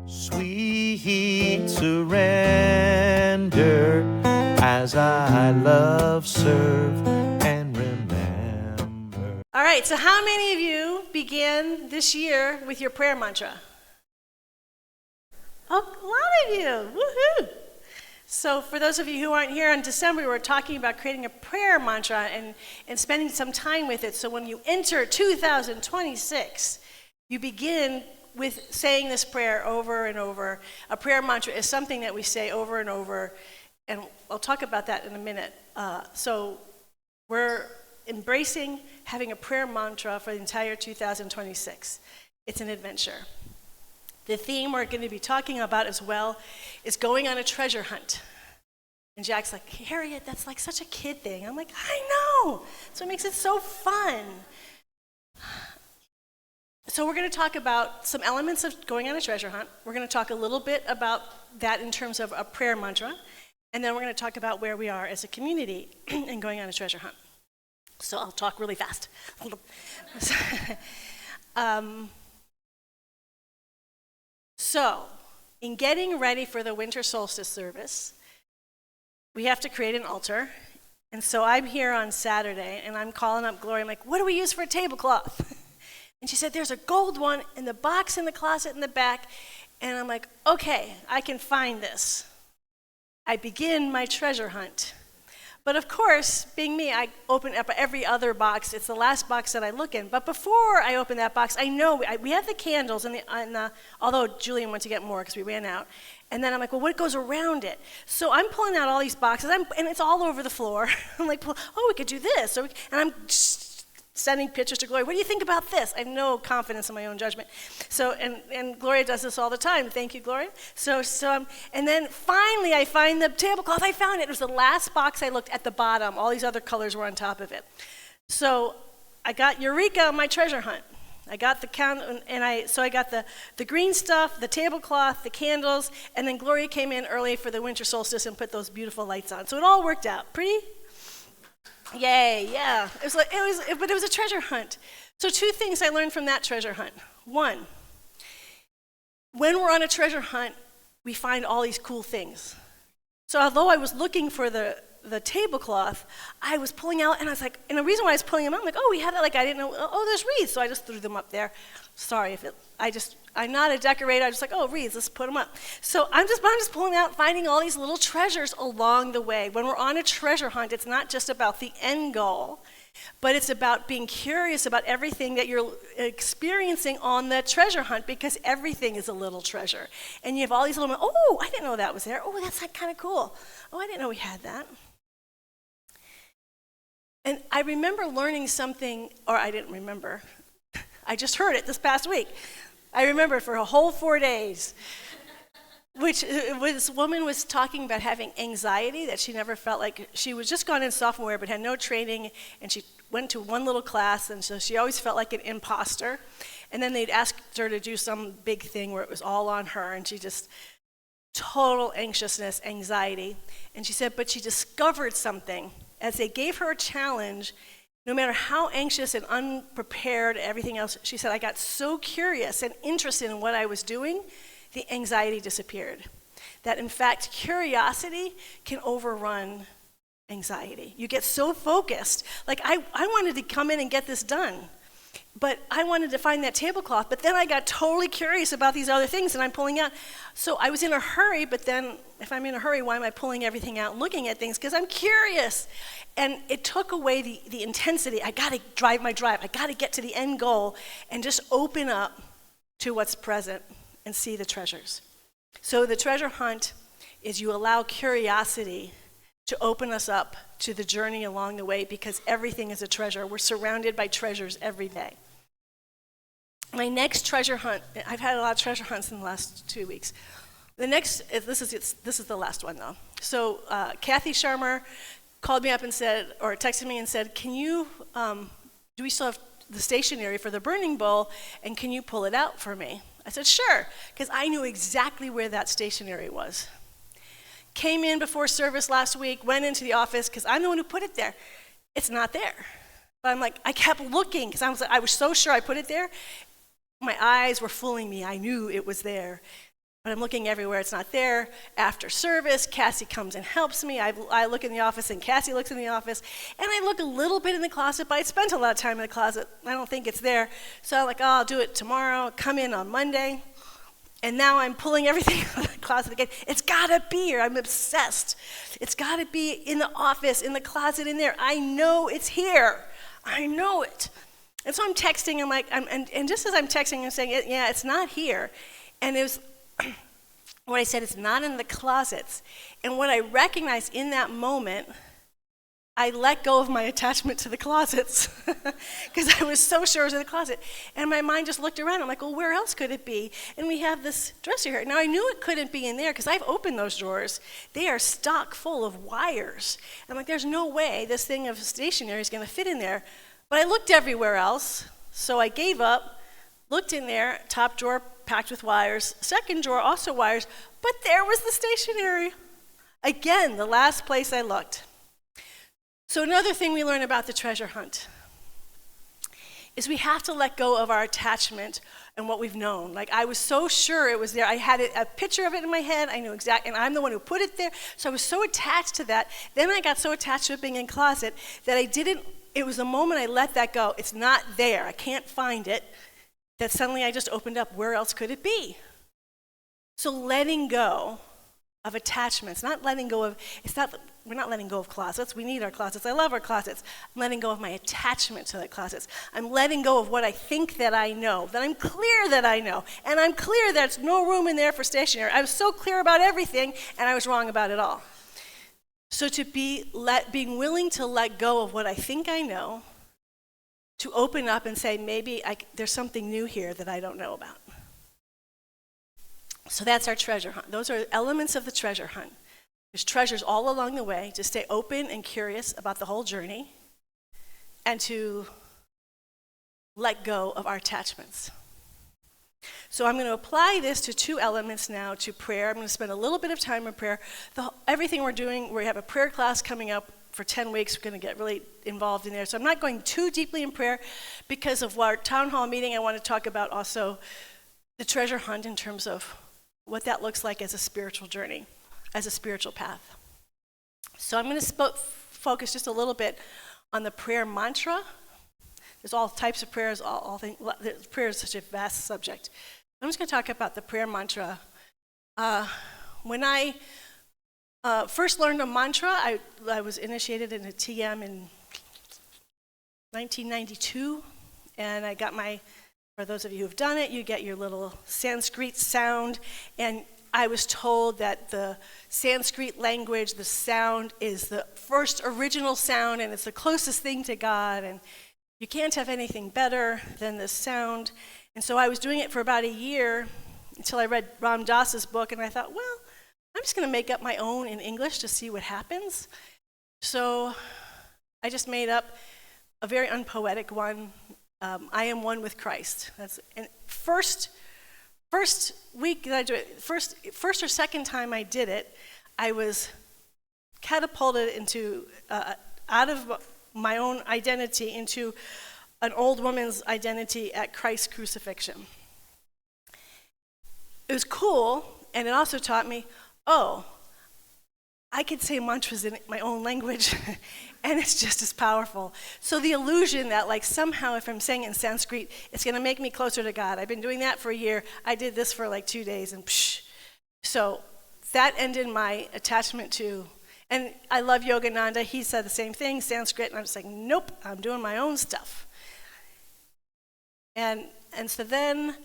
Sweet surrender as I love, serve, and remember. All right, so how many of you began this year with your prayer mantra? Oh, a lot of you. Woohoo! So for those of you who aren't here, in December we were talking about creating a prayer mantra and spending some time with it. So when you enter 2026, you begin with saying this prayer over and over. A prayer mantra is something that we say over and over, and I'll talk about that in a minute. So we're embracing having a prayer mantra for the entire 2026. It's an adventure. The theme we're going to be talking about as well is going on a treasure hunt. And Jack's like, Harriet, that's like such a kid thing. I'm like, I know. So it makes it so fun. So we're going to talk about some elements of going on a treasure hunt. We're going to talk a little bit about that in terms of a prayer mantra. And then we're going to talk about where we are as a community and going on a treasure hunt. So I'll talk really fast. So, in getting ready for the winter solstice service, we have to create an altar. And so I'm here on Saturday, and I'm calling up Gloria. I'm like, what do we use for a tablecloth? And she said, there's a gold one in the box in the closet in the back. And I'm like, okay, I can find this. I begin my treasure hunt. But of course, being me, I open up every other box. It's the last box that I look in. But before I open that box, I know we have the candles, although Julian went to get more because we ran out. And then I'm like, well, what goes around it? So I'm pulling out all these boxes, and it's all over the floor. I'm like, well, we could do this. And I'm just sending pictures to Gloria. What do you think about this? I have no confidence in my own judgment. So, and Gloria does this all the time. Thank you, Gloria. And then finally I find the tablecloth. I found it. It was the last box I looked at the bottom. All these other colors were on top of it. So I got Eureka on my treasure hunt. I got the I got the green stuff, the tablecloth, the candles, and then Gloria came in early for the winter solstice and put those beautiful lights on. So it all worked out. Pretty? Yay, yeah. But it was a treasure hunt. So 2 things I learned from that treasure hunt. 1, when we're on a treasure hunt, we find all these cool things. So although I was looking for the tablecloth, I was pulling out, and I was like, and the reason why I was pulling them out, I'm like, we had that, like I didn't know, there's wreaths, so I just threw them up there. Sorry I'm not a decorator, I was just like, wreaths, let's put them up. So I'm just pulling out, finding all these little treasures along the way. When we're on a treasure hunt, it's not just about the end goal, but it's about being curious about everything that you're experiencing on that treasure hunt, because everything is a little treasure. And you have all these little, I didn't know that was there. That's kind of cool. I didn't know we had that. And I remember learning something, or I didn't remember. I just heard it this past week. I remember it for a whole 4 days. This woman was talking about having anxiety, that she never felt like, she was just gone in sophomore year but had no training, and she went to one little class, and so she always felt like an imposter. And then they'd asked her to do some big thing where it was all on her, and she just, total anxiousness, anxiety. And she said, but she discovered something. As they gave her a challenge, no matter how anxious and unprepared, everything else, she said, I got so curious and interested in what I was doing, the anxiety disappeared. That in fact, curiosity can overrun anxiety. You get so focused. Like I wanted to come in and get this done, but I wanted to find that tablecloth, but then I got totally curious about these other things, and I'm pulling out. So I was in a hurry, but then if I'm in a hurry, why am I pulling everything out and looking at things? Because I'm curious. And it took away the intensity. I got to drive my drive. I got to get to the end goal and just open up to what's present and see the treasures. So the treasure hunt is you allow curiosity to open us up to the journey along the way, because everything is a treasure. We're surrounded by treasures every day. My next treasure hunt, I've had a lot of treasure hunts in the last 2 weeks. This is the last one though. So Kathy Sharmer called me up and said, or texted me and said, can you, do we still have the stationery for the burning bowl, and can you pull it out for me? I said, sure, because I knew exactly where that stationery was. Came in before service last week, went into the office, because I'm the one who put it there. It's not there. But I'm like, I kept looking, because I was so sure I put it there. My eyes were fooling me. I knew it was there. But I'm looking everywhere, it's not there. After service, Cassie comes and helps me. I look in the office and Cassie looks in the office. And I look a little bit in the closet, but I spent a lot of time in the closet. I don't think it's there. So I'm like, oh, I'll do it tomorrow, come in on Monday. And now I'm pulling everything out of the closet again. It's gotta be here, I'm obsessed. It's gotta be in the office, in the closet, in there. I know it's here, I know it. And so I'm texting, I'm like, and just as I'm texting, I'm saying, yeah, it's not here. And it was, what I said, it's not in the closets. And what I recognized in that moment, I let go of my attachment to the closets because I was so sure it was in the closet. And my mind just looked around. I'm like, well, where else could it be? And we have this dresser here. Now, I knew it couldn't be in there because I've opened those drawers. They are stock full of wires. I'm like, there's no way this thing of stationery is going to fit in there. But I looked everywhere else, so I gave up, looked in there, top drawer packed with wires, second drawer also wires, but there was the stationery. Again, the last place I looked. So another thing we learn about the treasure hunt is we have to let go of our attachment and what we've known. Like, I was so sure it was there. I had a picture of it in my head. I knew exactly, and I'm the one who put it there. So I was so attached to that. Then I got so attached to it being in closet that it was the moment I let that go. It's not there. I can't find it. That suddenly I just opened up. Where else could it be? So letting go of attachments, we're not letting go of closets. We need our closets. I love our closets. I'm letting go of my attachment to the closets. I'm letting go of what I think that I know, that I'm clear that I know. And I'm clear there's no room in there for stationery. I was so clear about everything, and I was wrong about it all. So to being willing to let go of what I think I know, to open up and say, maybe there's something new here that I don't know about. So that's our treasure hunt. Those are elements of the treasure hunt. There's treasures all along the way. To stay open and curious about the whole journey and to let go of our attachments. So I'm going to apply this to two elements now, to prayer. I'm going to spend a little bit of time in prayer. Everything we're doing, we have a prayer class coming up for 10 weeks. We're going to get really involved in there. So I'm not going too deeply in prayer because of our town hall meeting. I want to talk about also the treasure hunt in terms of what that looks like as a spiritual journey, as a spiritual path. So I'm going to focus just a little bit on the prayer mantra. There's all types of prayers, all things. Prayer is such a vast subject. I'm just going to talk about the prayer mantra. When I first learned a mantra, I was initiated in a TM in 1992, and I got for those of you who've done it, you get your little Sanskrit sound, and I was told that the Sanskrit language, the sound, is the first original sound, and it's the closest thing to God, and you can't have anything better than this sound. And so I was doing it for about a year until I read Ram Dass's book, and I thought, well, I'm just going to make up my own in English to see what happens. So I just made up a very unpoetic one. I am one with Christ. That's and first week that I do it. First or second time I did it, I was catapulted into out of my own identity into an old woman's identity at Christ's crucifixion. It was cool, and it also taught me, I could say mantras in my own language, and it's just as powerful. So the illusion that somehow if I'm saying it in Sanskrit, it's going to make me closer to God. I've been doing that for a year. I did this for 2 days, and psh. So that ended my attachment to, and I love Yogananda. He said the same thing, Sanskrit, and I'm just like, nope, I'm doing my own stuff. And so then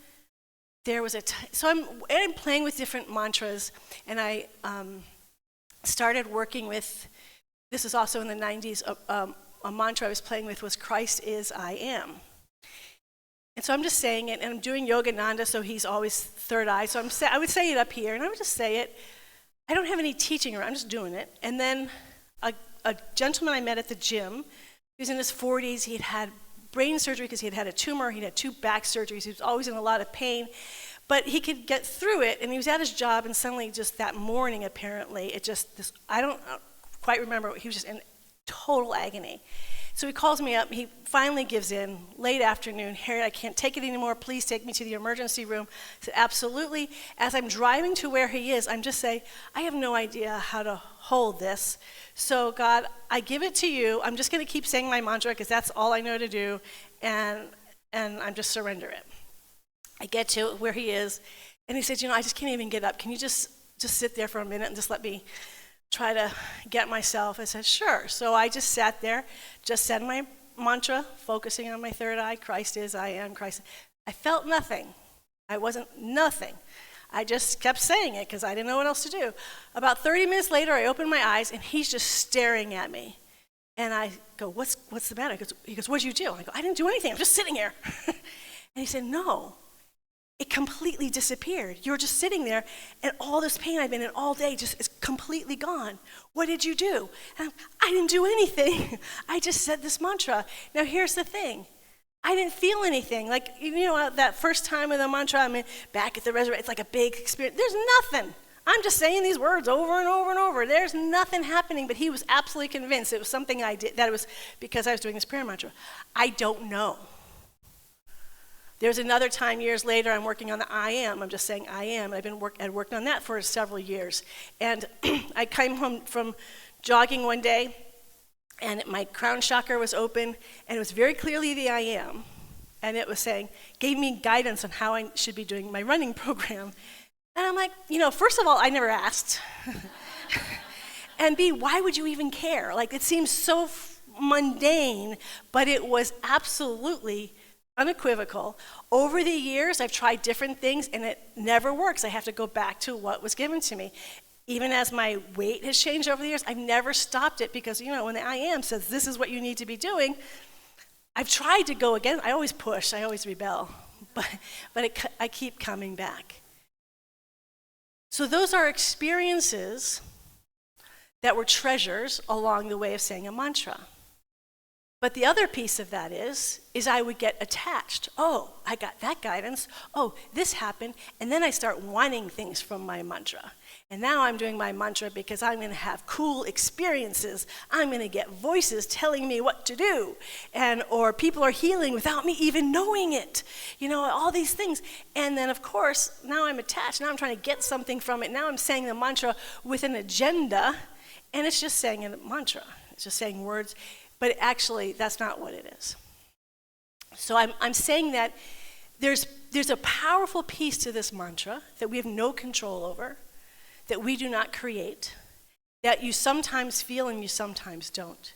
there was so I'm playing with different mantras, and I started working with, this is also in the 90s, a mantra I was playing with was Christ is, I am. And so I'm just saying it, and I'm doing Yogananda, so he's always third eye, so I would say it up here, and I would just say it. I don't have any teaching around, I'm just doing it. And then a gentleman I met at the gym, he was in his 40s, he'd had brain surgery because he'd had a tumor, he'd had 2 back surgeries, he was always in a lot of pain, but he could get through it, and he was at his job, and suddenly just that morning, apparently, I don't quite remember, he was just in total agony. So he calls me up. He finally gives in, late afternoon. Harriet, I can't take it anymore. Please take me to the emergency room. I said, absolutely. As I'm driving to where he is, I'm just saying, I have no idea how to hold this. So God, I give it to you. I'm just going to keep saying my mantra because that's all I know to do. And I'm just surrender it. I get to where he is, and he says, I just can't even get up. Can you just sit there for a minute and just let me try to get myself? I said, sure. So I just sat there, just said my mantra, focusing on my third eye. Christ is, I am Christ. I felt nothing. I wasn't nothing. I just kept saying it because I didn't know what else to do. About 30 minutes later, I opened my eyes, and he's just staring at me. And I go, what's the matter? He goes, what'd you do? I go, I didn't do anything. I'm just sitting here. And he said, no. It completely disappeared. You were just sitting there, and all this pain I've been in all day just is completely gone. What did you do? And I didn't do anything. I just said this mantra. Now, here's the thing. I didn't feel anything. Like, that first time with the mantra, I'm back at the reservoir. It's like a big experience. There's nothing. I'm just saying these words over and over and over. There's nothing happening, but he was absolutely convinced it was something I did, that it was because I was doing this prayer mantra. I don't know. There's another time years later, I'm working on the I am. I'm just saying I am. I'd worked on that for several years. And I came home from jogging one day, and my crown chakra was open, and it was very clearly the I am. And it was saying, gave me guidance on how I should be doing my running program. And I'm like, first of all, I never asked. And B, why would you even care? Like, it seems so mundane, but it was absolutely unequivocal. Over the years, I've tried different things, and it never works. I have to go back to what was given to me. Even as my weight has changed over the years, I've never stopped it because, when the I am says this is what you need to be doing, I've tried to go again. I always push. I always rebel. But I keep coming back. So those are experiences that were treasures along the way of saying a mantra. But the other piece of that is I would get attached. Oh, I got that guidance. Oh, this happened. And then I start wanting things from my mantra. And now I'm doing my mantra because I'm going to have cool experiences. I'm going to get voices telling me what to do. Or people are healing without me even knowing it. All these things. And then, of course, now I'm attached. Now I'm trying to get something from it. Now I'm saying the mantra with an agenda. And it's just saying a mantra. It's just saying words. But actually, that's not what it is. So I'm saying that there's a powerful piece to this mantra that we have no control over, that we do not create, that you sometimes feel and you sometimes don't.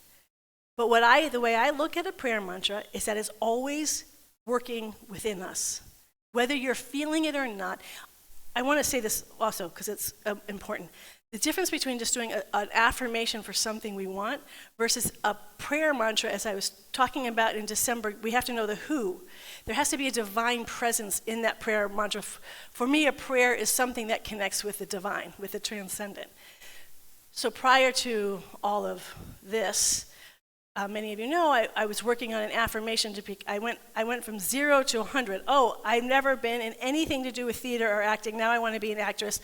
But the way I look at a prayer mantra is that it's always working within us. Whether you're feeling it or not, I want to say this also because it's important. The difference between just doing an affirmation for something we want versus a prayer mantra, as I was talking about in December, we have to know the who. There has to be a divine presence in that prayer mantra. For me, a prayer is something that connects with the divine, with the transcendent. So prior to all of this, many of you know I was working on an affirmation. I went from 0 to 100. Oh, I've never been in anything to do with theater or acting. Now I want to be an actress.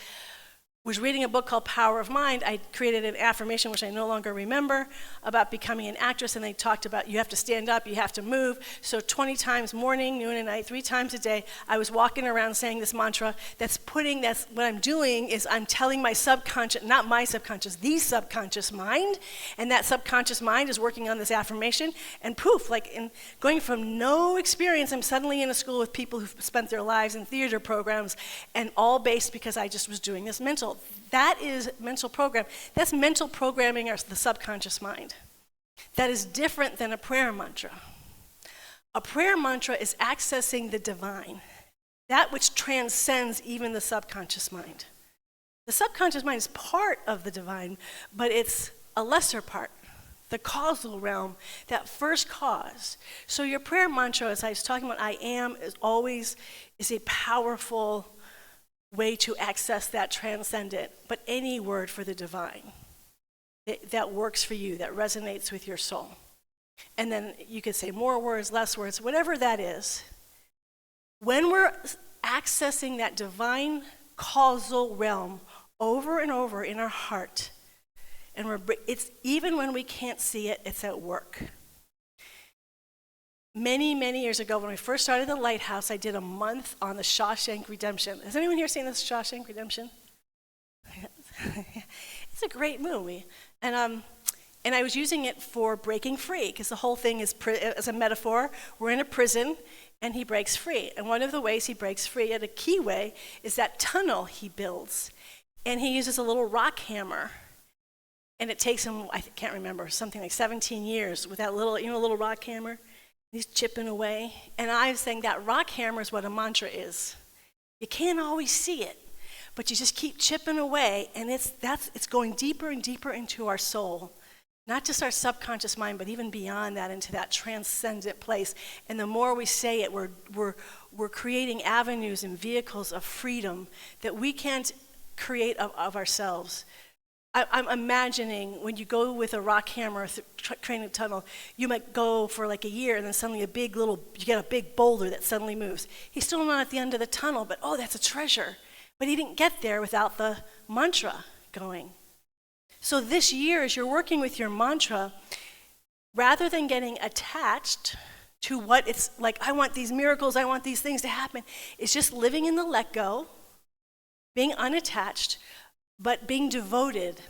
Was reading a book called Power of Mind. I created an affirmation, which I no longer remember, about becoming an actress, and they talked about you have to stand up, you have to move. So 20 times morning, noon, and night, 3 times a day, I was walking around saying this mantra. That's what I'm doing is I'm telling my subconscious, not my subconscious, the subconscious mind, and that subconscious mind is working on this affirmation, and poof, going from no experience, I'm suddenly in a school with people who've spent their lives in theater programs, and all based because I just was doing this mental. That is mental program. That's mental programming the subconscious mind. That is different than a prayer mantra. A prayer mantra is accessing the divine, that which transcends even the subconscious mind. The subconscious mind is part of the divine, but it's a lesser part, the causal realm, that first cause. So your prayer mantra, as I was talking about, I am, is a powerful way to access that transcendent, but any word for the divine that works for you, that resonates with your soul. And then you could say more words, less words, whatever that is. When we're accessing that divine causal realm over and over in our heart, and it's even when we can't see it, it's at work. many, many years ago when we first started the Lighthouse, I did a month on the Shawshank Redemption. Has anyone here seen this Shawshank Redemption? It's a great movie. And I was using it for breaking free, because the whole thing is, as a metaphor, we're in a prison, and he breaks free. And one of the ways he breaks free, and a key way, is that tunnel he builds. And he uses a little rock hammer. And it takes him, I can't remember, something like 17 years with that little, little rock hammer. He's chipping away. And I was saying that rock hammer is what a mantra is. You can't always see it, but you just keep chipping away, and it's going deeper and deeper into our soul. Not just our subconscious mind, but even beyond that, into that transcendent place. And the more we say it, we're creating avenues and vehicles of freedom that we can't create of ourselves. I'm imagining when you go with a rock hammer creating a tunnel, you might go for like a year, and then suddenly you get a big boulder that suddenly moves. He's still not at the end of the tunnel, but that's a treasure. But he didn't get there without the mantra going. So this year, as you're working with your mantra, rather than getting attached to what it's like, I want these miracles, I want these things to happen, it's just living in the let go, being unattached, but being devoted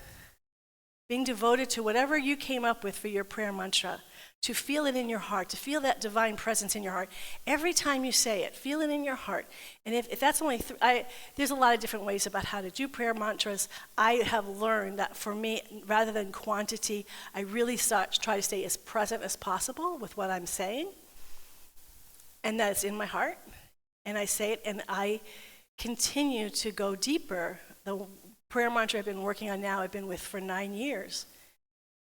to whatever you came up with for your prayer mantra, to feel it in your heart, to feel that divine presence in your heart. Every time you say it, feel it in your heart. And if that's only, there's a lot of different ways about how to do prayer mantras. I have learned that for me, rather than quantity, I really try to stay as present as possible with what I'm saying. And that it's in my heart. And I say it, and I continue to go deeper. The prayer mantra I've been working on now, I've been with for 9 years.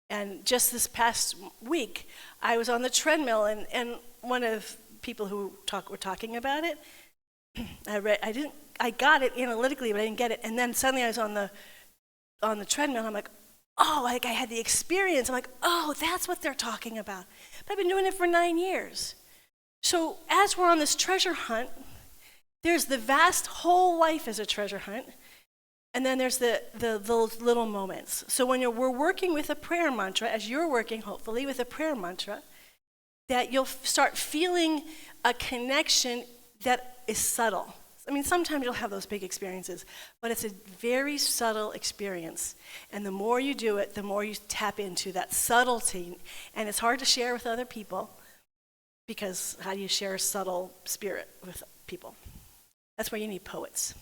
And just this past week, I was on the treadmill, and one of the people who were talking about it, I got it analytically, but I didn't get it. And then suddenly I was on the treadmill, and I'm like, I had the experience. I'm like, that's what they're talking about. But I've been doing it for 9 years. So as we're on this treasure hunt, there's the vast whole life as a treasure hunt. And then there's those little moments. So when we're working with a prayer mantra, as you're working, hopefully, with a prayer mantra, that you'll start feeling a connection that is subtle. I mean, sometimes you'll have those big experiences, but it's a very subtle experience. And the more you do it, the more you tap into that subtlety. And it's hard to share with other people, because how do you share a subtle spirit with people? That's where you need poets.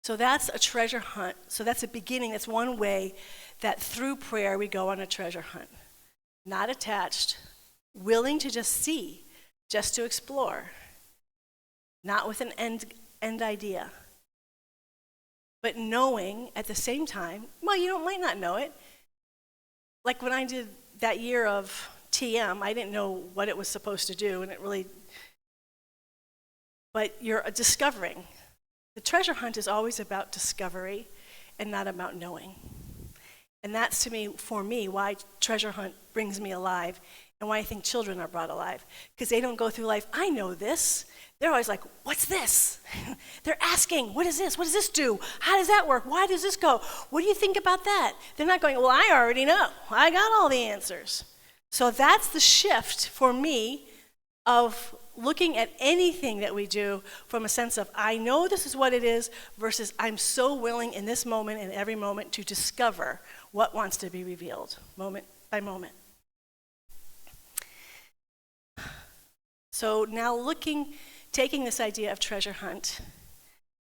So that's a treasure hunt. So that's a beginning. That's one way that through prayer we go on a treasure hunt. Not attached, willing to just see, just to explore. Not with an end idea. But knowing at the same time, you might not know it. Like when I did that year of TM, I didn't know what it was supposed to do, and but you're discovering. The treasure hunt is always about discovery and not about knowing. And that's, for me, why treasure hunt brings me alive, and why I think children are brought alive. Because they don't go through life, I know this. They're always like, what's this? They're asking, what is this? What does this do? How does that work? Why does this go? What do you think about that? They're not going, well, I already know. I got all the answers. So that's the shift for me of looking at anything that we do from a sense of, I know this is what it is, versus I'm so willing in this moment and every moment to discover what wants to be revealed, moment by moment. So now taking this idea of treasure hunt,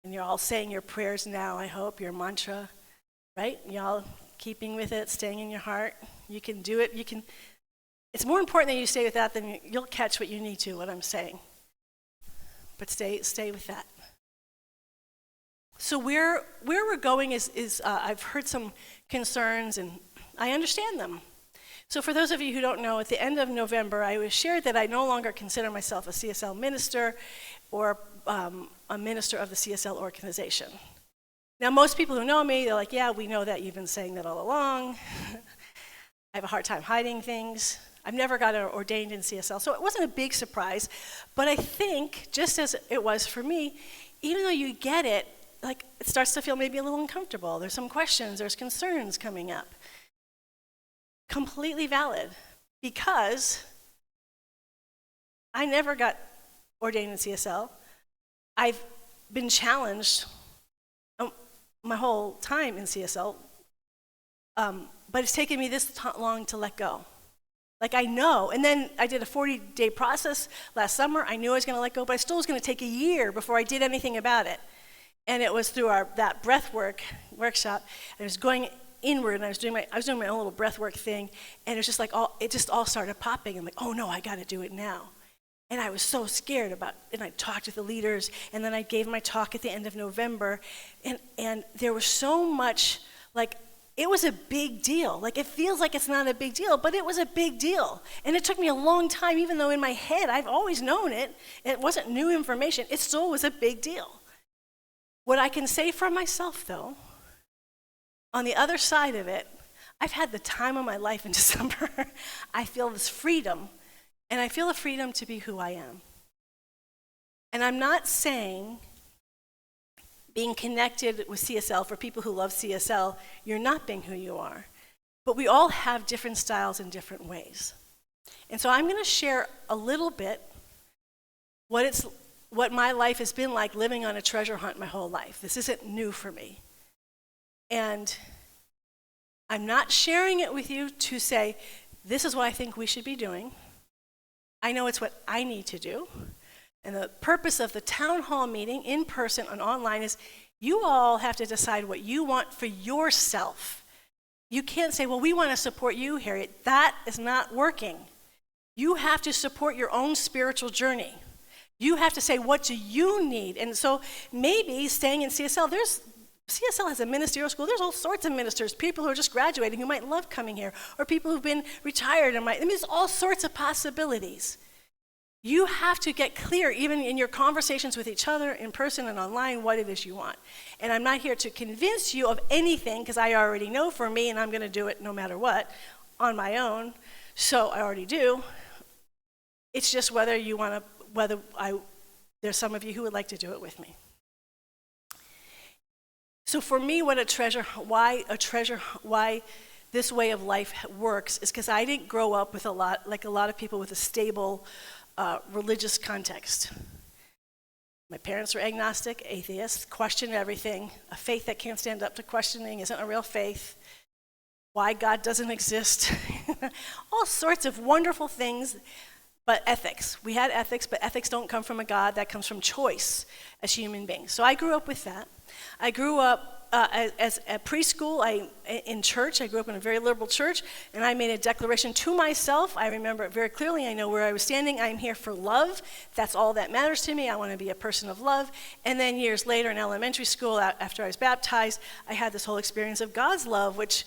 and you're all saying your prayers now, I hope, your mantra, right? Y'all keeping with it, staying in your heart. You can do it. It's more important that you stay with that than you'll catch what you need to, what I'm saying. But stay with that. So where we're going is I've heard some concerns, and I understand them. So for those of you who don't know, at the end of November, I was shared that I no longer consider myself a CSL minister or a minister of the CSL organization. Now, most people who know me, they're like, yeah, we know that. You've been saying that all along. I have a hard time hiding things. I've never got ordained in CSL, so it wasn't a big surprise. But I think, just as it was for me, even though you get it, like it starts to feel maybe a little uncomfortable. There's some questions, there's concerns coming up. Completely valid. because I never got ordained in CSL. I've been challenged my whole time in CSL, but it's taken me this long to let go. Like I know, and then I did a 40-day process last summer. I knew I was going to let go, but I still was going to take a year before I did anything about it. And it was through that breath workshop. I was going inward, and I was doing my own little breath work thing, and it was just like it just all started popping. I'm like, oh no, I got to do it now. And I was so scared and I talked with the leaders, and then I gave my talk at the end of November, and there was so much, like, it was a big deal. Like, it feels like it's not a big deal, but it was a big deal. And it took me a long time, even though in my head I've always known it. It wasn't new information. It still was a big deal. What I can say for myself, though, on the other side of it, I've had the time of my life in December. I feel this freedom, and I feel a freedom to be who I am. And I'm not saying being connected with CSL, for people who love CSL, you're not being who you are. But we all have different styles in different ways. And so I'm going to share a little bit what my life has been like living on a treasure hunt my whole life. This isn't new for me. And I'm not sharing it with you to say, this is what I think we should be doing. I know it's what I need to do. And the purpose of the town hall meeting, in person and online, is you all have to decide what you want for yourself. You can't say, well, we want to support you, Harriet. That is not working. You have to support your own spiritual journey. You have to say, what do you need? And so maybe staying in CSL, CSL has a ministerial school. There's all sorts of ministers, people who are just graduating who might love coming here, or people who've been retired. There's all sorts of possibilities. You have to get clear, even in your conversations with each other, in person and online, what it is you want. And I'm not here to convince you of anything, because I already know for me, and I'm going to do it no matter what, on my own. So I already do. It's just whether there's some of you who would like to do it with me. So for me, why this way of life works is because I didn't grow up with a lot of people with a stable religious context. My parents were agnostic, atheists, questioned everything. A faith that can't stand up to questioning isn't a real faith. Why God doesn't exist. All sorts of wonderful things. But ethics. We had ethics, but ethics don't come from a God. That comes from choice as human beings. So I grew up with that. I grew up as at preschool, in church. I grew up in a very liberal church, and I made a declaration to myself. I remember it very clearly. I know where I was standing. I'm here for love. That's all that matters to me. I want to be a person of love. And then years later in elementary school, after I was baptized, I had this whole experience of God's love, which,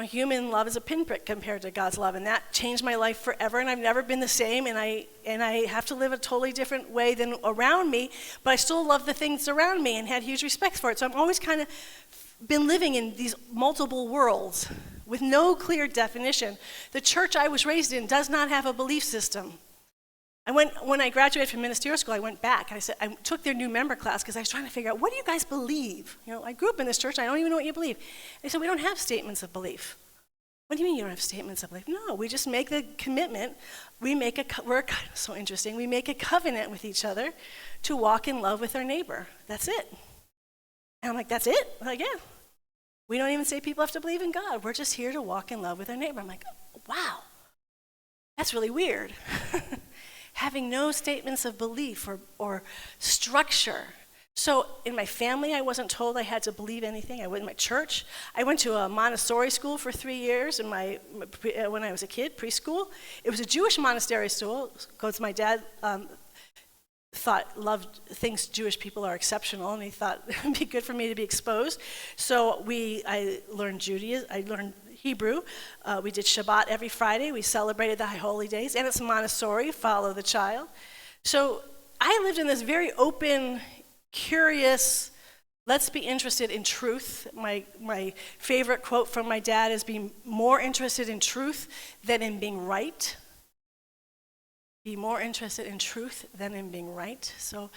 human love is a pinprick compared to God's love, and that changed my life forever, and I've never been the same, and I have to live a totally different way than around me, but I still love the things around me and had huge respect for it. So I've always kind of been living in these multiple worlds with no clear definition. The church I was raised in does not have a belief system. When I graduated from ministerial school, I went back. I took their new member class because I was trying to figure out, what do you guys believe? I grew up in this church. I don't even know what you believe. They said, we don't have statements of belief. What do you mean you don't have statements of belief? No, we just make the commitment. So interesting. We make a covenant with each other to walk in love with our neighbor. That's it. And I'm like, that's it? I'm like, yeah. We don't even say people have to believe in God. We're just here to walk in love with our neighbor. I'm like, wow, that's really weird. Having no statements of belief or structure. So in my family, I wasn't told I had to believe anything. I went in my church. I went to a Montessori school for 3 years when I was a kid, preschool. It was a Jewish monastery school because my dad thinks Jewish people are exceptional, and he thought it would be good for me to be exposed. So I learned Judaism. I learned Hebrew. We did Shabbat every Friday. We celebrated the High Holy Days, and it's Montessori, follow the child. So I lived in this very open, curious, let's be interested in truth. My favorite quote from my dad is, be more interested in truth than in being right. Be more interested in truth than in being right. So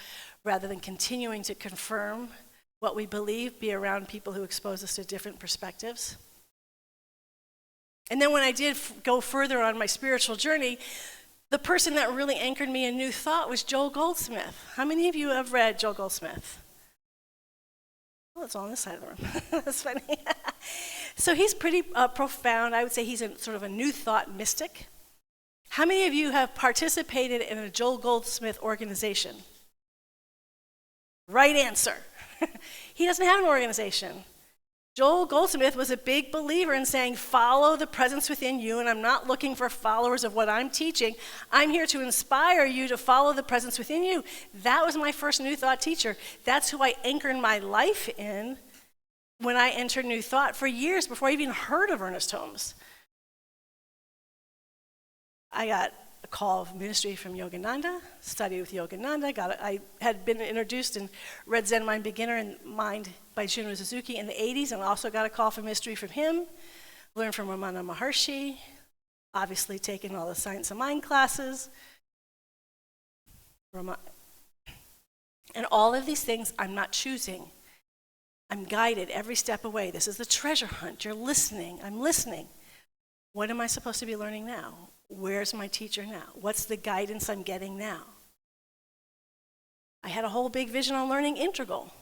rather than continuing to confirm what we believe, be around people who expose us to different perspectives. And then when I did go further on my spiritual journey, the person that really anchored me in New Thought was Joel Goldsmith. How many of you have read Joel Goldsmith? Oh, it's all on this side of the room. That's funny. So he's pretty profound. I would say he's sort of a New Thought mystic. How many of you have participated in a Joel Goldsmith organization? Right answer. He doesn't have an organization. Joel Goldsmith was a big believer in saying, follow the presence within you, and I'm not looking for followers of what I'm teaching. I'm here to inspire you to follow the presence within you. That was my first New Thought teacher. That's who I anchored my life in when I entered New Thought for years before I even heard of Ernest Holmes. I got a call of ministry from Yogananda, studied with Yogananda. I had been introduced and read Zen Mind Beginner and Mind by Shunryu Suzuki in the 80s, and also got a call for ministry from him. Learned from Ramana Maharshi, obviously taken all the Science of Mind classes. And all of these things I'm not choosing. I'm guided every step away. This is the treasure hunt. You're listening. I'm listening. What am I supposed to be learning now? Where's my teacher now? What's the guidance I'm getting now? I had a whole big vision on learning integral.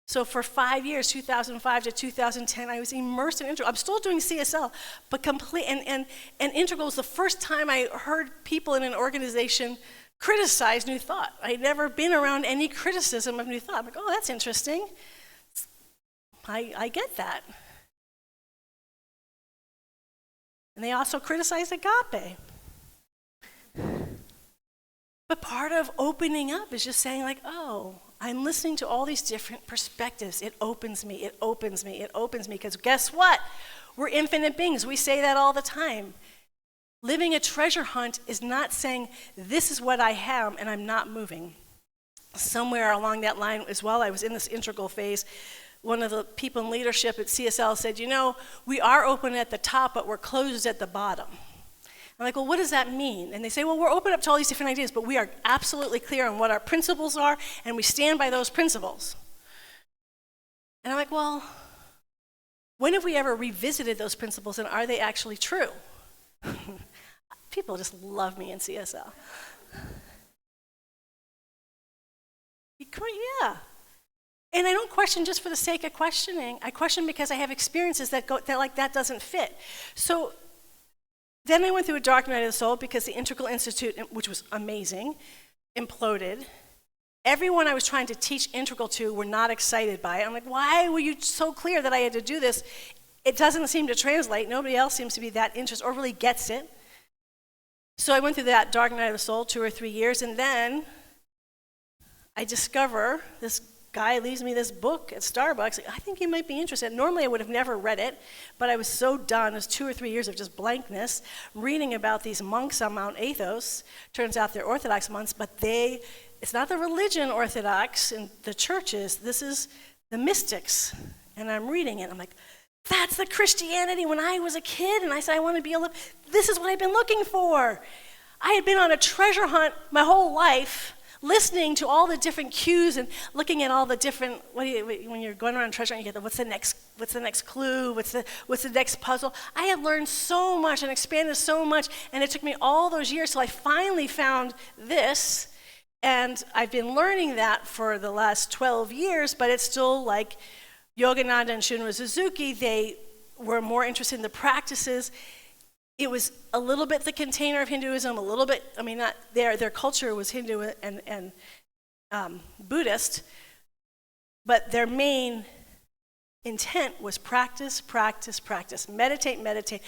So for 5 years, 2005 to 2010, I was immersed in integral. I'm still doing CSL, but complete. And integral was the first time I heard people in an organization criticize New Thought. I'd never been around any criticism of New Thought. I'm like, oh, that's interesting. I get that. And they also criticize agape. But part of opening up is just saying like, oh, I'm listening to all these different perspectives. It opens me, it opens me, it opens me. Because guess what? We're infinite beings. We say that all the time. Living a treasure hunt is not saying, this is what I have and I'm not moving. Somewhere along that line as well, I was in this integral phase. One of the people in leadership at CSL said, you know, we are open at the top, but we're closed at the bottom. I'm like, well, what does that mean? And they say, well, we're open up to all these different ideas, but we are absolutely clear on what our principles are, and we stand by those principles. And I'm like, well, when have we ever revisited those principles, and are they actually true? People just love me in CSL. Yeah. And I don't question just for the sake of questioning. I question because I have experiences that doesn't fit. So then I went through a dark night of the soul because the Integral Institute, which was amazing, imploded. Everyone I was trying to teach Integral to were not excited by it. I'm like, why were you so clear that I had to do this? It doesn't seem to translate. Nobody else seems to be that interested or really gets it. So I went through that dark night of the soul 2 or 3 years, and then I discover this guy leaves me this book at Starbucks. I think you might be interested. Normally I would have never read it, but I was so done. It was 2 or 3 years of just blankness, reading about these monks on Mount Athos. Turns out they're Orthodox monks, but it's not the religion Orthodox in the churches. This is the mystics. And I'm reading it. I'm like, that's the Christianity when I was a kid. And I said, I want to be able to, this is what I've been looking for. I had been on a treasure hunt my whole life, listening to all the different cues and looking at all the different, when you're going around treasure hunt, you get what's the next clue, what's the next puzzle. I had learned so much and expanded so much, and it took me all those years till I finally found this, and I've been learning that for the last 12 years, but it's still like Yogananda and Shunryu Suzuki, they were more interested in the practices. It was a little bit the container of Hinduism, a little bit, not their culture was Hindu and Buddhist, but their main intent was practice, practice, practice. Meditate, meditate.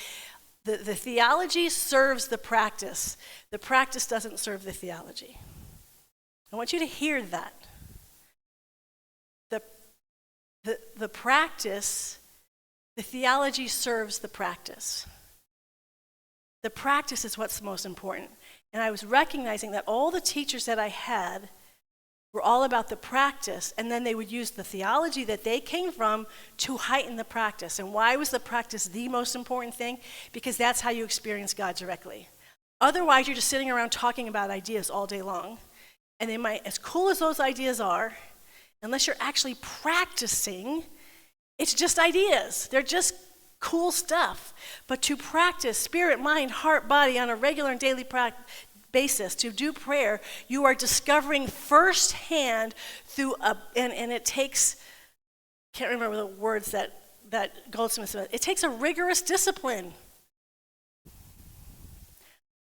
The theology serves the practice. The practice doesn't serve the theology. I want you to hear that. The practice, the theology serves the practice. The practice is what's most important. And I was recognizing that all the teachers that I had were all about the practice, and then they would use the theology that they came from to heighten the practice. And why was the practice the most important thing? Because that's how you experience God directly. Otherwise, you're just sitting around talking about ideas all day long. And they might, as cool as those ideas are, unless you're actually practicing, it's just ideas. They're just cool stuff. But to practice spirit, mind, heart, body on a regular and daily basis, to do prayer, you are discovering firsthand through and it takes, can't remember the words that Goldsmith said, it takes a rigorous discipline.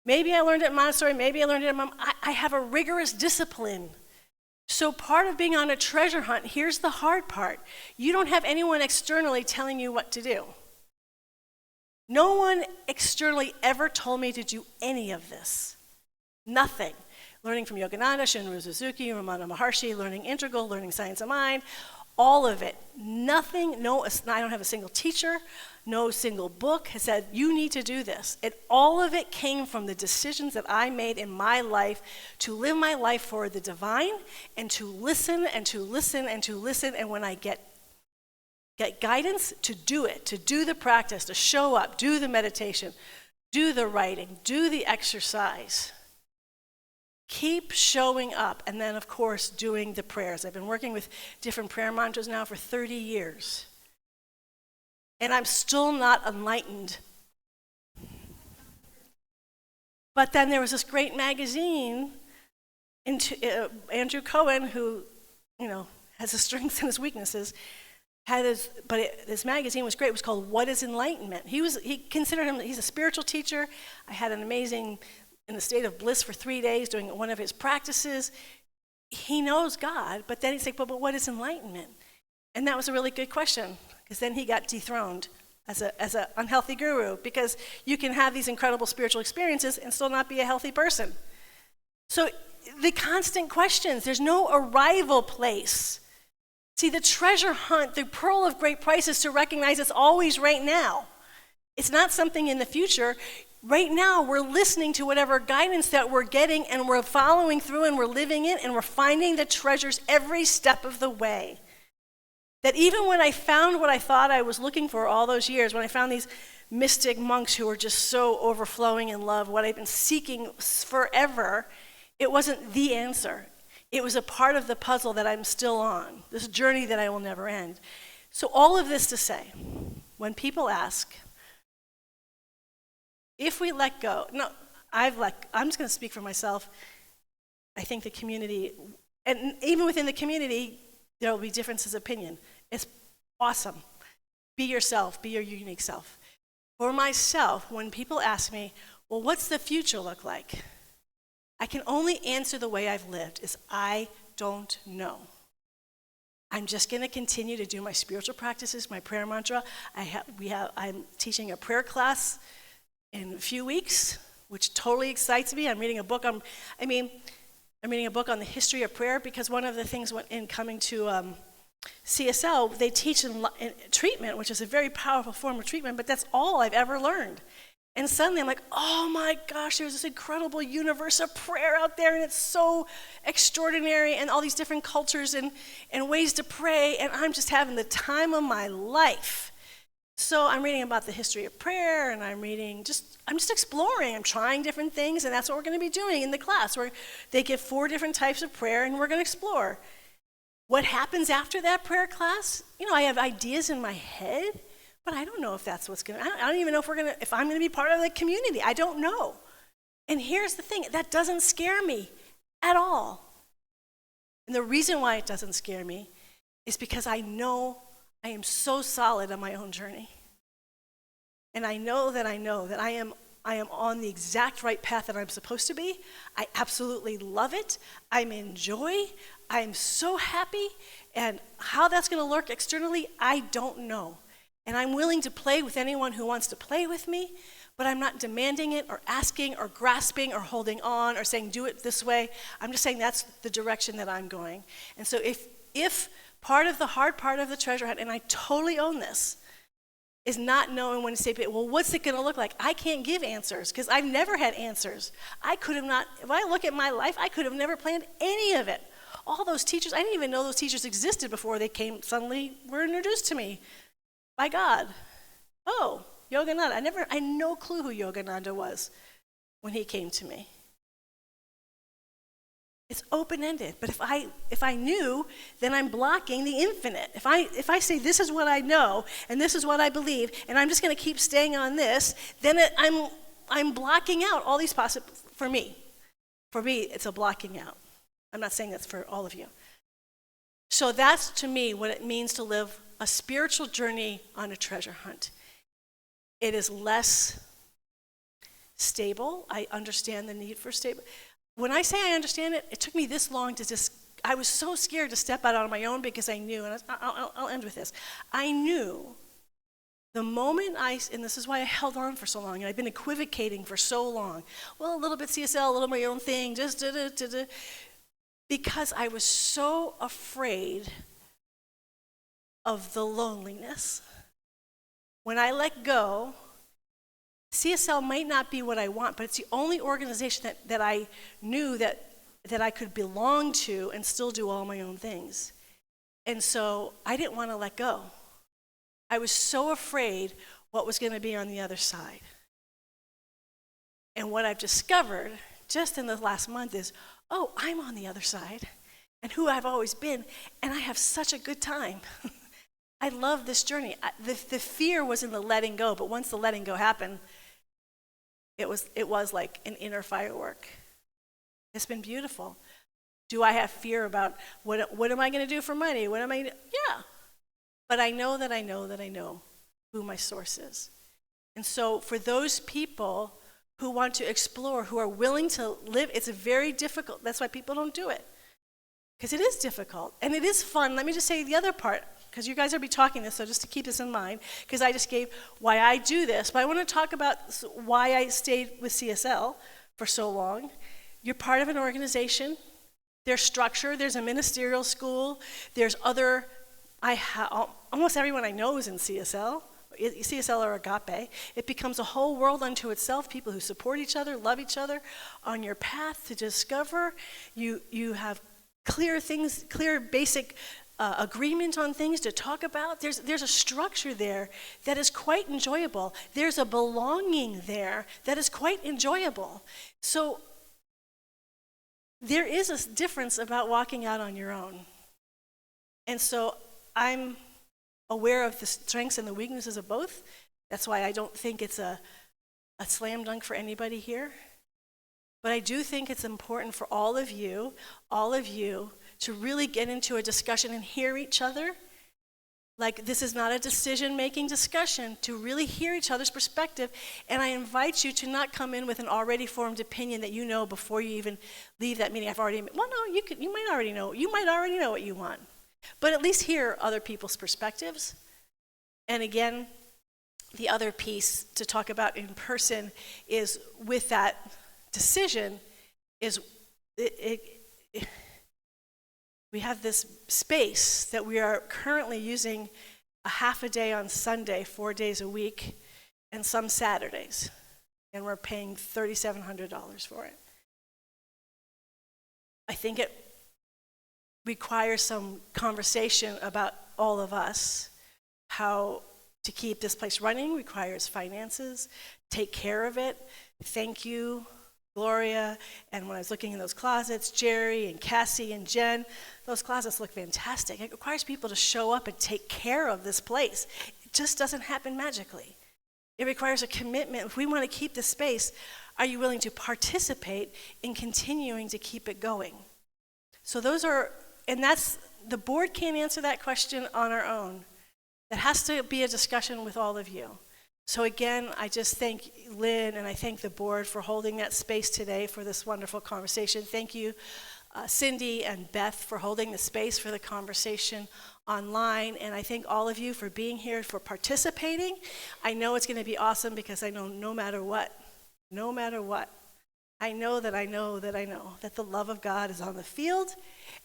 Maybe I learned it at Montessori, maybe I learned it at Mom. I have a rigorous discipline. So part of being on a treasure hunt, here's the hard part. You don't have anyone externally telling you what to do. No one externally ever told me to do any of this. Nothing. Learning from Yogananda, Shinryu Suzuki, Ramana Maharshi, learning integral, learning science of mind, all of it. Nothing, I don't have a single teacher, no single book has said, you need to do this. All of it came from the decisions that I made in my life to live my life for the divine and to listen and to listen and to listen. And when I get guidance, to do it, to do the practice, to show up, do the meditation, do the writing, do the exercise. Keep showing up, and then, of course, doing the prayers. I've been working with different prayer mantras now for 30 years, and I'm still not enlightened. But then there was this great magazine, Andrew Cohen, who, has his strengths and his weaknesses, this magazine was great. It was called What is Enlightenment? He considered him, he's a spiritual teacher. I had an amazing, in a state of bliss for 3 days doing one of his practices. He knows God, but then he's like, but what is enlightenment? And that was a really good question, because then he got dethroned as an unhealthy guru, because you can have these incredible spiritual experiences and still not be a healthy person. So the constant questions, there's no arrival place. See, the treasure hunt, the pearl of great price is to recognize it's always right now. It's not something in the future. Right now, we're listening to whatever guidance that we're getting, and we're following through, and we're living it, and we're finding the treasures every step of the way. That even when I found what I thought I was looking for all those years, when I found these mystic monks who were just so overflowing in love, what I've been seeking forever, it wasn't the answer. It was a part of the puzzle that I'm still on, this journey that I will never end. So all of this to say, when people ask, if we let go, I'm just going to speak for myself. I think the community, and even within the community, there will be differences of opinion. It's awesome. Be yourself, be your unique self. For myself, when people ask me, well, what's the future look like? I can only answer the way I've lived, is I don't know. I'm just going to continue to do my spiritual practices, my prayer mantra. I'm teaching a prayer class in a few weeks, which totally excites me. I'm reading a book on the history of prayer, because one of the things in coming to CSL, they teach in treatment, which is a very powerful form of treatment, but that's all I've ever learned. And suddenly I'm like, oh my gosh, there's this incredible universe of prayer out there, and it's so extraordinary, and all these different cultures and ways to pray, and I'm just having the time of my life. So I'm reading about the history of prayer, and I'm just exploring. I'm trying different things, and that's what we're going to be doing in the class, where they give 4 different types of prayer, and we're going to explore. What happens after that prayer class? I have ideas in my head, but I don't know if that's what's going to, I don't even know if I'm going to be part of the community. I don't know. And here's the thing, that doesn't scare me at all. And the reason why it doesn't scare me is because I know I am so solid on my own journey. And I know that I am on the exact right path that I'm supposed to be. I absolutely love it. I'm in joy. I'm so happy. And how that's going to look externally, I don't know. And I'm willing to play with anyone who wants to play with me, but I'm not demanding it or asking or grasping or holding on or saying, do it this way. I'm just saying that's the direction that I'm going. And so if part of the hard part of the treasure hunt, and I totally own this, is not knowing when to say, well, what's it going to look like? I can't give answers, because I've never had answers. If I look at my life, I could have never planned any of it. All those teachers, I didn't even know those teachers existed before they suddenly were introduced to me by God. Oh, Yogananda. I had no clue who Yogananda was when he came to me. It's open-ended. But if I knew, then I'm blocking the infinite. If I say this is what I know and this is what I believe, and I'm just going to keep staying on this, then I'm blocking out all these possibilities. For me, it's a blocking out. I'm not saying that's for all of you. So that's, to me, what it means to live a spiritual journey on a treasure hunt. It is less stable. I understand the need for stable. When I say I understand it, it took me this long to just, I was so scared to step out on my own because I knew, and I'll end with this. I knew the moment and this is why I held on for so long, and I've been equivocating for so long. Well, a little bit CSL, a little my own thing, just da-da-da-da. Because I was so afraid of the loneliness. When I let go, CSL might not be what I want, but it's the only organization that I knew that I could belong to and still do all my own things. And so I didn't want to let go. I was so afraid what was going to be on the other side. And what I've discovered just in the last month is, oh, I'm on the other side and who I've always been, and I have such a good time. I love this journey. The fear was in the letting go, but once the letting go happened, it was like an inner firework. It's been beautiful. Do I have fear about what am I going to do for money? What am I? Yeah. But I know that I know who my source is. And so for those people who want to explore, who are willing to live, it's a very difficult, that's why people don't do it. Because it is difficult, and it is fun. Let me just say the other part, because you guys will be talking this, so just to keep this in mind, because I just gave why I do this, but I want to talk about why I stayed with CSL for so long. You're part of an organization. There's structure. There's a ministerial school. There's other, almost everyone I know is in CSL. CSL or Agape. It becomes a whole world unto itself, people who support each other, love each other. On your path to discover, you have clear things, clear basic agreement on things to talk about. There's a structure there that is quite enjoyable. There's a belonging there that is quite enjoyable. So there is a difference about walking out on your own. And so I'm aware of the strengths and the weaknesses of both. That's why I don't think it's a slam dunk for anybody here. But I do think it's important for all of you, to really get into a discussion and hear each other. Like, this is not a decision-making discussion, to really hear each other's perspective. And I invite you to not come in with an already formed opinion that you know before you even leave that meeting. You might already know what you want. But at least hear other people's perspectives. And again, the other piece to talk about in person is with that decision is we have this space that we are currently using a half a day on Sunday, 4 days a week, and some Saturdays. And we're paying $3,700 for it. I think it requires some conversation about all of us. How to keep this place running requires finances, take care of it. Thank you, Gloria. And when I was looking in those closets, Jerry and Cassie and Jen, those closets look fantastic. It requires people to show up and take care of this place. It just doesn't happen magically. It requires a commitment. If we want to keep the space, are you willing to participate in continuing to keep it going? So the board can't answer that question on our own. That has to be a discussion with all of you. So again, I just thank Lynn and I thank the board for holding that space today for this wonderful conversation. Thank you, Cindy and Beth, for holding the space for the conversation online. And I thank all of you for being here, for participating. I know it's going to be awesome because I know no matter what, I know that the love of God is on the field,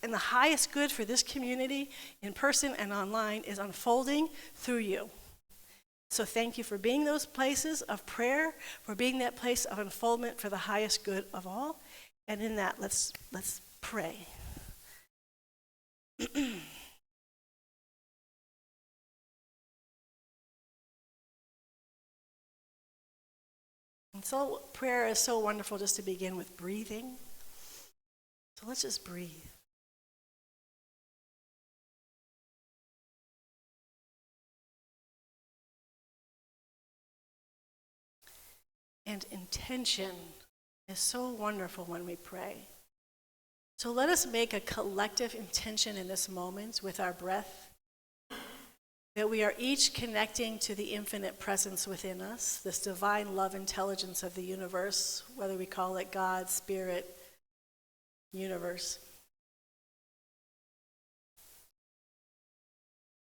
and the highest good for this community, in person and online, is unfolding through you. So thank you for being those places of prayer, for being that place of unfoldment for the highest good of all. And in that, let's pray. And so prayer is so wonderful just to begin with breathing. So let's just breathe. And intention is so wonderful when we pray. So let us make a collective intention in this moment with our breath, that we are each connecting to the infinite presence within us, this divine love intelligence of the universe, whether we call it God, Spirit, universe.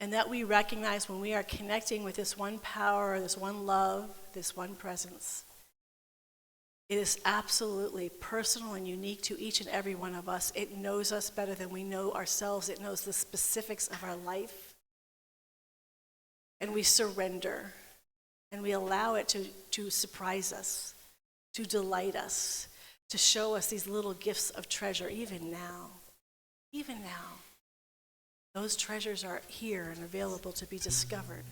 And that we recognize when we are connecting with this one power, this one love, this one presence, it is absolutely personal and unique to each and every one of us. It knows us better than we know ourselves. It knows the specifics of our life. And we surrender. And we allow it to surprise us, to delight us, to show us these little gifts of treasure, even now. Even now. Those treasures are here and available to be discovered.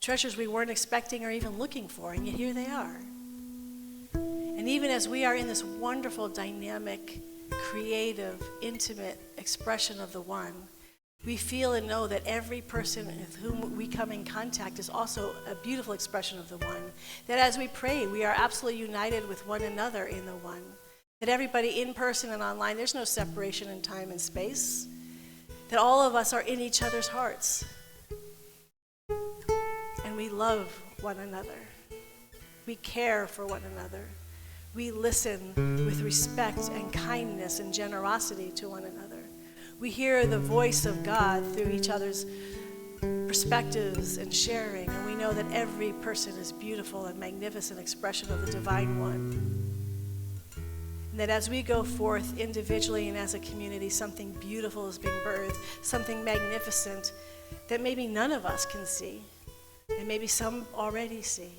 Treasures we weren't expecting or even looking for, and yet here they are. And even as we are in this wonderful, dynamic, creative, intimate expression of the one, we feel and know that every person with whom we come in contact is also a beautiful expression of the one. That as we pray, we are absolutely united with one another in the one. That everybody in person and online, there's no separation in time and space. That all of us are in each other's hearts. And we love one another. We care for one another. We listen with respect and kindness and generosity to one another. We hear the voice of God through each other's perspectives and sharing, and we know that every person is beautiful and magnificent expression of the Divine One. And that as we go forth individually and as a community, something beautiful is being birthed, something magnificent that maybe none of us can see, and maybe some already see.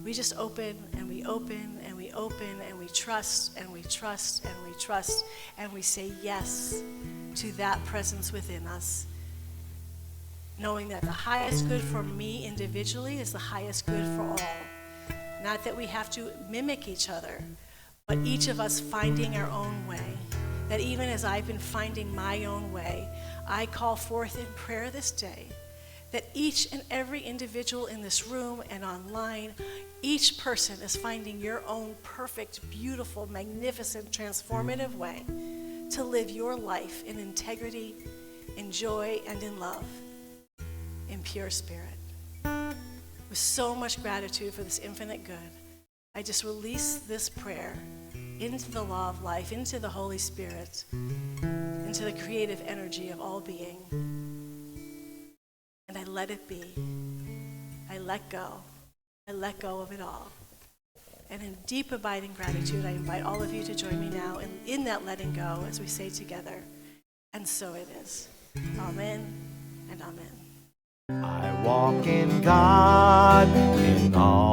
We just open and we open and we open and we trust and we trust and we trust and we say yes to that presence within us, knowing that the highest good for me individually is the highest good for all. Not that we have to mimic each other, but each of us finding our own way. That even as I've been finding my own way, I call forth in prayer this day that each and every individual in this room and online, each person is finding your own perfect, beautiful, magnificent, transformative way to live your life in integrity, in joy, and in love, in pure spirit. With so much gratitude for this infinite good, I just release this prayer into the law of life, into the Holy Spirit, into the creative energy of all being. And I let it be. I let go. I let go of it all. And in deep abiding gratitude, I invite all of you to join me now in that letting go as we say together, and so it is. Amen and amen. I walk in God in all